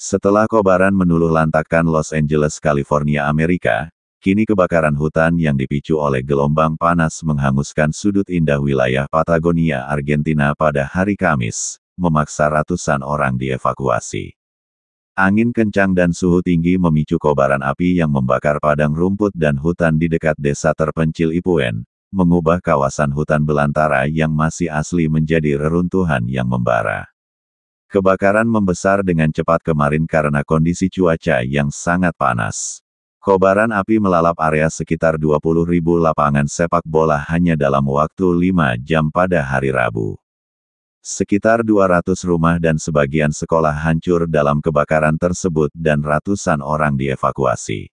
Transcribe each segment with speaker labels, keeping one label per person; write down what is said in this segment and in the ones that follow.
Speaker 1: Setelah kobaran meluluhlantakkan Los Angeles, California, Amerika, kini kebakaran hutan yang dipicu oleh gelombang panas menghanguskan sudut indah wilayah Patagonia, Argentina pada hari Kamis, memaksa ratusan orang dievakuasi. Angin kencang dan suhu tinggi memicu kobaran api yang membakar padang rumput dan hutan di dekat desa terpencil Ipuen, mengubah kawasan hutan belantara yang masih asli menjadi reruntuhan yang membara. Kebakaran membesar dengan cepat kemarin karena kondisi cuaca yang sangat panas. Kobaran api melalap area sekitar 20.000 lapangan sepak bola hanya dalam waktu 5 jam pada hari Rabu. Sekitar 200 rumah dan sebagian sekolah hancur dalam kebakaran tersebut dan ratusan orang dievakuasi.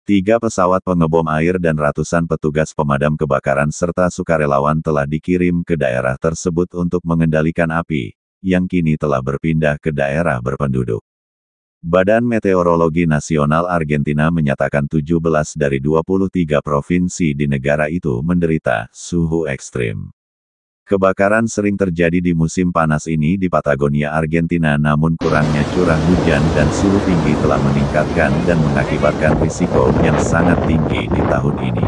Speaker 1: 3 pesawat pengebom air dan ratusan petugas pemadam kebakaran serta sukarelawan telah dikirim ke daerah tersebut untuk mengendalikan api, yang kini telah berpindah ke daerah berpenduduk. Badan Meteorologi Nasional Argentina menyatakan 17 dari 23 provinsi di negara itu menderita suhu ekstrim. Kebakaran sering terjadi di musim panas ini di Patagonia, Argentina, namun kurangnya curah hujan dan suhu tinggi telah meningkatkan dan mengakibatkan risiko yang sangat tinggi di tahun ini.